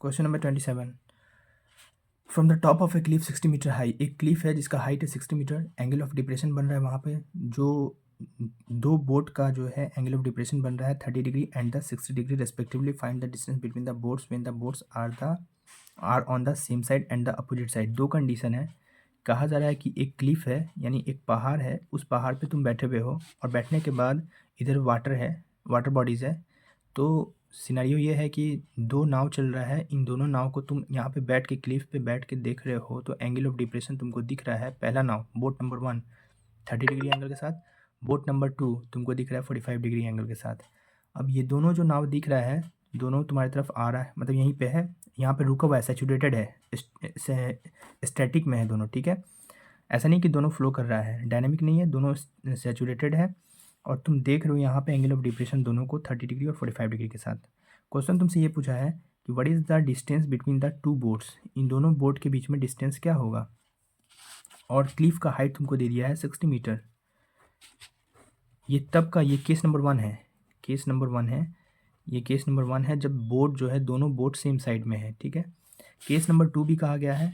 Question number 27। From the top of a cliff 60 meter high, एक cliff है जिसका height है 60 मीटर, एंगल ऑफ डिप्रेशन बन रहा है वहाँ पे जो दो बोट का जो है एंगल ऑफ डिप्रेशन बन रहा है 30 degree and the 60 degree respectively. Find the distance between the boats when the boats are on the same side and the opposite side. दो कंडीशन है। कहा जा रहा है कि एक क्लिफ है यानी एक पहाड़ है, उस पहाड़ पे तुम बैठे हुए हो और बैठने के बाद इधर वाटर है, वाटर बॉडीज़ है। तो सिनेरियो ये है कि दो नाव चल रहा है, इन दोनों नाव को तुम यहाँ पे बैठ के क्लिफ पे बैठ के देख रहे हो तो एंगल ऑफ डिप्रेशन तुमको दिख रहा है। पहला नाव बोट नंबर 1 30 डिग्री एंगल के साथ, बोट नंबर 2 तुमको दिख रहा है 45 डिग्री एंगल के साथ। अब ये दोनों जो नाव दिख रहा है दोनों तुम्हारी तरफ आ रहा है, मतलब यहीं पे है, यहाँ पे रुका हुआ है, सैचुरेटेड है, स्टैटिक में है दोनों, ठीक है। ऐसा नहीं कि दोनों फ्लो कर रहा है, डायनेमिक नहीं है, दोनों सैचुरेटेड है। और तुम देख रहे हो यहाँ पे एंगल ऑफ डिप्रेशन दोनों को 30 डिग्री और 45 डिग्री के साथ। क्वेश्चन तुमसे ये पूछा है कि what is the distance between the two boats, इन दोनों बोट के बीच में डिस्टेंस क्या होगा। और क्लिफ का हाइट तुमको दे दिया है 60 मीटर। ये तब का, ये केस नंबर 1 है, केस नंबर 1 है, ये केस नंबर 1 है जब बोट जो है दोनों बोट सेम साइड में है, ठीक है। केस नंबर 2 भी कहा गया है।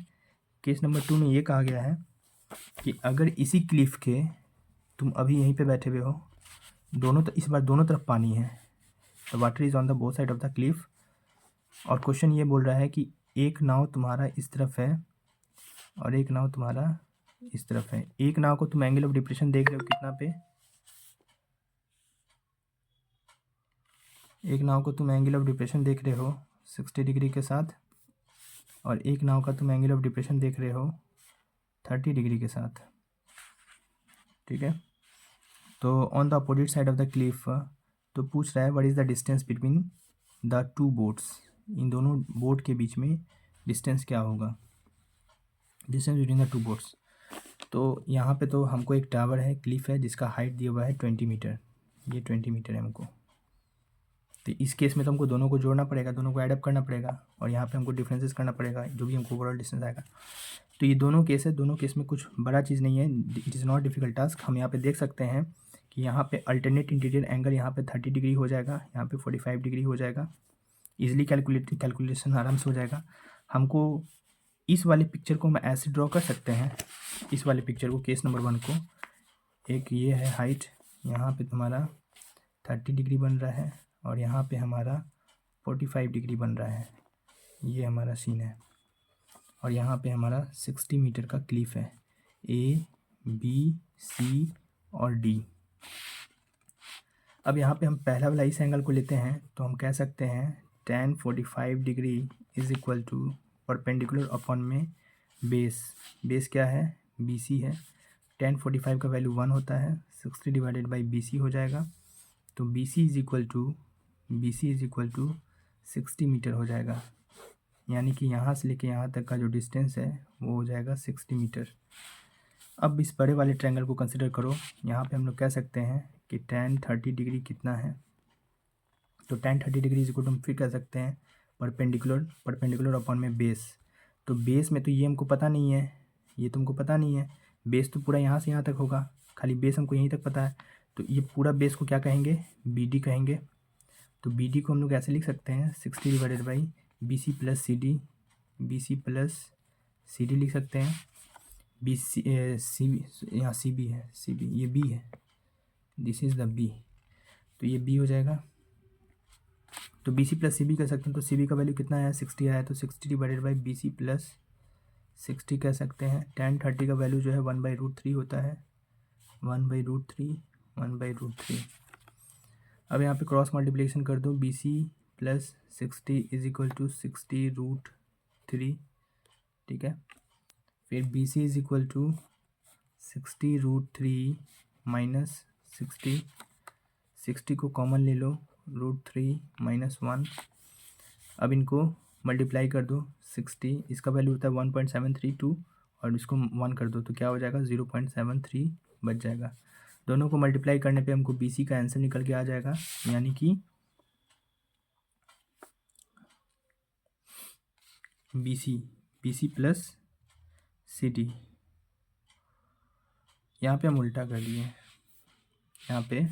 केस नंबर 2 में ये कहा गया है कि अगर इसी क्लिफ के तुम अभी यहीं पे बैठे हुए हो, दोनों इस बार दोनों तरफ पानी है, the water is on the both side of the Cliff. और क्वेश्चन ये बोल रहा है कि एक नाव तुम्हारा इस तरफ है और एक नाव तुम्हारा इस तरफ है। एक नाव को तुम एंगल ऑफ डिप्रेशन देख रहे हो कितना पे, एक नाव को तुम एंगल ऑफ डिप्रेशन देख रहे हो 60 डिग्री के साथ और एक नाव का तुम एंगल ऑफ डिप्रेशन देख रहे हो 30 डिग्री के साथ, ठीक है। तो on the opposite side of the cliff, तो पूछ रहा है what is the distance between the two boats, इन दोनों बोट के बीच में डिस्टेंस क्या होगा, distance between the two boats. तो यहाँ पे तो हमको एक टावर है, क्लिफ है जिसका हाइट दिया हुआ है 20 मीटर, ये 20 मीटर है हमको। तो इस केस में तो हमको दोनों को जोड़ना पड़ेगा, दोनों को एडअप करना पड़ेगा और यहाँ पे हमको डिफरेंसेस करना पड़ेगा जो भी हमको ओवरऑल डिस्टेंस आएगा। तो ये दोनों केस है, दोनों केस में कुछ बड़ा चीज़ नहीं है, it is not difficult task. हम यहाँ पे देख सकते हैं कि यहाँ पे अल्टरनेट इंटीरियर एंगल यहाँ पे 30 डिग्री हो जाएगा, यहाँ पे 45 डिग्री हो जाएगा, ईजिली कैलकुलेशन आराम से हो जाएगा। हमको इस वाले पिक्चर को हम ऐसे ड्रॉ कर सकते हैं, इस वाले पिक्चर को, केस नंबर 1 को, एक ये है हाइट, यहाँ पे तुम्हारा 30 डिग्री बन रहा है और यहाँ पे हमारा 45 डिग्री बन रहा है, ये हमारा सीन है। और यहाँ पे हमारा 60 मीटर का क्लिफ है, ए बी सी और डी। अब यहाँ पे हम पहला वाला इस एंगल को लेते हैं तो हम कह सकते हैं tan 45 degree is equal to perpendicular upon में बेस क्या है, बी सी है। tan 45 का वैल्यू 1 होता है, 60 डिवाइडेड बाई बी सी हो जाएगा। तो B C is equal to 60 meter हो जाएगा, यानी कि यहाँ से लेके यहाँ तक का जो डिस्टेंस है वो हो जाएगा 60 मीटर। अब इस बड़े वाले ट्रायंगल को कंसिडर करो, यहाँ पे हम लोग कह सकते हैं कि tan 30 डिग्री कितना है। तो tan 30 degree is equal to हम फिर कह सकते हैं परपेंडिकुलर अपॉन में बेस। तो बेस में तो ये हमको पता नहीं है, ये तुमको पता नहीं है, बेस तो पूरा यहाँ से यहाँ तक होगा, खाली बेस हमको यहीं तक पता है। तो ये पूरा बेस को क्या कहेंगे, बी डी कहेंगे। तो बी डी को हम लोग ऐसे लिख सकते हैं 60 divided by B C plus C D, B C plus C D लिख सकते हैं। बी सी सी यहाँ सी बी है, सी बी ये बी है, दिस इज़ द बी, तो ये बी हो जाएगा। तो B C plus C B कह सकते हैं। तो सी बी का वैल्यू कितना आया, 60 आया, तो 60 divided by B C plus 60 कह सकते हैं। tan 30 का वैल्यू जो है 1/√3 होता है, 1/√3। अब यहाँ पे क्रॉस मल्टीप्लिकेशन कर दो, B C plus 60 is equal to 60√3, ठीक है। फिर B C is equal to 60√3 minus 60 को कॉमन ले लो, √3 माइनस 1। अब इनको मल्टीप्लाई कर दो, 60 इसका वैल्यू होता है 1.732 और इसको 1 कर दो तो क्या हो जाएगा, 0.73 बच जाएगा। दोनों को मल्टीप्लाई करने पे हमको बी सी का आंसर निकल के आ जाएगा, यानी कि B C plus C D. यहाँ पे हम उल्टा कर दिए, यहाँ पे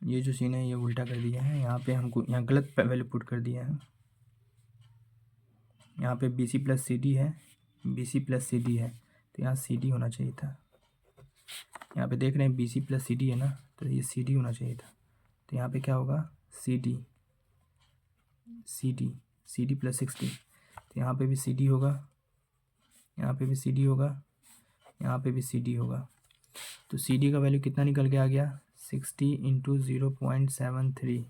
ये जो सीन है ये उल्टा कर दिया है, यहाँ पे हमको यहाँ गलत वैल्यू पुट कर दिया है। यहाँ पे B C plus C D है, B C plus C D है, तो यहाँ सी डी होना चाहिए था। यहाँ पे देख रहे हैं B C plus C D है ना, तो ये सी डी होना चाहिए था। तो यहाँ पे क्या होगा, C D, C D, C D plus 60, तो यहाँ पे भी सी डी होगा, यहाँ पे भी सी डी होगा, यहाँ पे भी सी डी होगा। तो सी डी का वैल्यू कितना निकल के आ गया, 60 इंटू 0.73।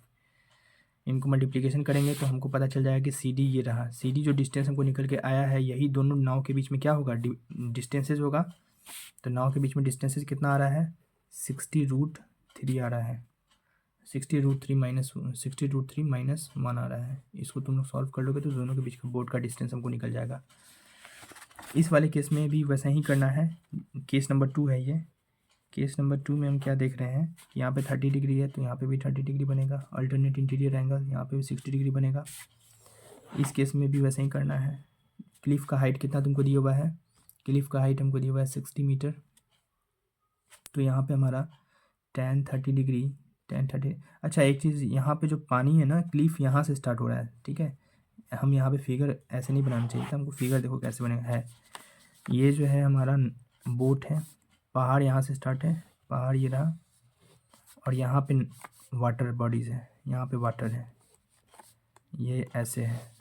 इनको मल्टीप्लिकेशन करेंगे तो हमको पता चल जाएगा कि सी डी ये रहा। सी डी जो डिस्टेंस हमको निकल के आया है, यही दोनों नाव के बीच में क्या होगा, डिस्टेंसेज होगा। तो नाव के बीच में डिस्टेंसेज कितना आ रहा है, 60√3 आ रहा है, 60√3 माइनस 1 आ रहा है। इसको तुम लोग सॉल्व कर लोगे तो दोनों के बीच का बोर्ड का डिस्टेंस हमको निकल जाएगा। इस वाले केस में भी वैसा ही करना है। केस नंबर 2 है ये। केस नंबर 2 में हम क्या देख रहे हैं कि यहाँ पे 30 डिग्री है, तो यहाँ पे भी 30 डिग्री बनेगा। अल्टरनेट इंटीरियर एंगल, यहाँ पे भी 60 डिग्री बनेगा। इस केस में भी वैसा ही करना है। क्लिफ का हाइट कितना तुमको दिया हुआ है, क्लिफ का हाइट हमको दिया हुआ है 60 मीटर। तो यहाँ पे हमारा tan 30 डिग्री, tan 30। अच्छा एक चीज़, यहाँ पे जो पानी है ना, क्लिफ यहाँ से स्टार्ट हो रहा है, ठीक है। हम यहाँ पे फिगर ऐसे नहीं बनाना चाहिए था हमको। फिगर देखो कैसे बनेगा है। ये जो है हमारा बोट है, पहाड़ यहाँ से स्टार्ट है, पहाड़ ये रहा, और यहाँ पे वाटर बॉडीज़ है, यहाँ पे वाटर है, ये ऐसे है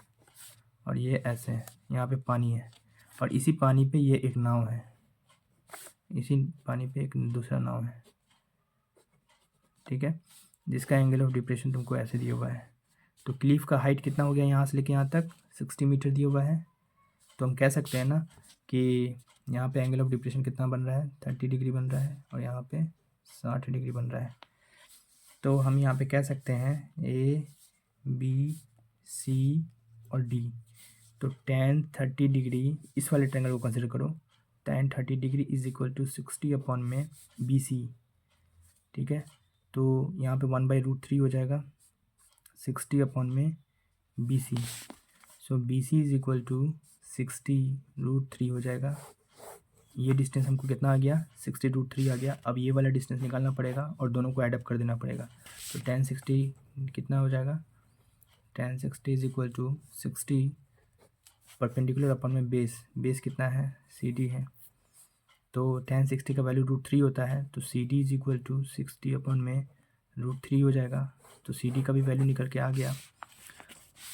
और ये ऐसे है, यहाँ पे पानी है, और इसी पानी पे ये एक नाव है, इसी पानी पे एक दूसरा नाव है, ठीक है, जिसका एंगल ऑफ डिप्रेशन तुमको ऐसे दिया हुआ है। तो क्लिफ का हाइट कितना हो गया, यहाँ से लेके यहाँ तक 60 मीटर दिया हुआ है। तो हम कह सकते हैं ना कि यहाँ पे एंगल ऑफ डिप्रेशन कितना बन रहा है, 30 डिग्री बन रहा है, और यहाँ पे 60 डिग्री बन रहा है। तो हम यहाँ पे कह सकते हैं ए बी सी और डी। तो tan 30 डिग्री, इस वाले ट्रायंगल को कंसिडर करो, tan 30 degree is equal to 60 upon में बी सी, ठीक है। तो यहाँ पे 1/√3 हो जाएगा, 60 अपॉन में B C. So B C is equal to 60√3 हो जाएगा। ये डिस्टेंस हमको कितना आ गया, 60√3 आ गया। अब ये वाला डिस्टेंस निकालना पड़ेगा और दोनों को ऐड अप कर देना पड़ेगा। तो tan 60 कितना हो जाएगा, tan 60 is equal to 60 perpendicular अपन में बेस कितना है, सी डी है। तो tan 60 का वैल्यू √3 होता है, तो C D is equal to 60 upon में √3 हो जाएगा। तो सी डी का भी वैल्यू निकल के आ गया।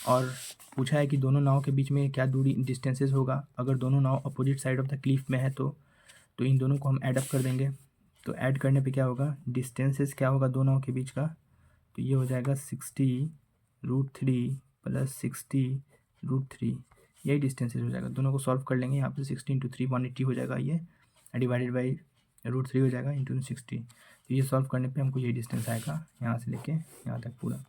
और पूछा है कि दोनों नाव के बीच में क्या दूरी डिस्टेंसेस होगा। अगर दोनों नाव opposite side of the cliff में है तो इन दोनों को हम ऐड अप कर देंगे। तो ऐड करने पे क्या होगा, डिस्टेंसेस क्या होगा दो नाव के बीच का, तो ये हो जाएगा 60√3 प्लस 60√3, यही डिस्टेंसेस हो जाएगा। दोनों को सॉल्व कर लेंगे। यहाँ पे 60 × 3 180 हो जाएगा, ये डिवाइडेड बाई √3 हो जाएगा इंटू 60। तो ये सॉल्व करने पे हमको यही डिस्टेंस आएगा, यहाँ से लेके यहाँ तक पूरा।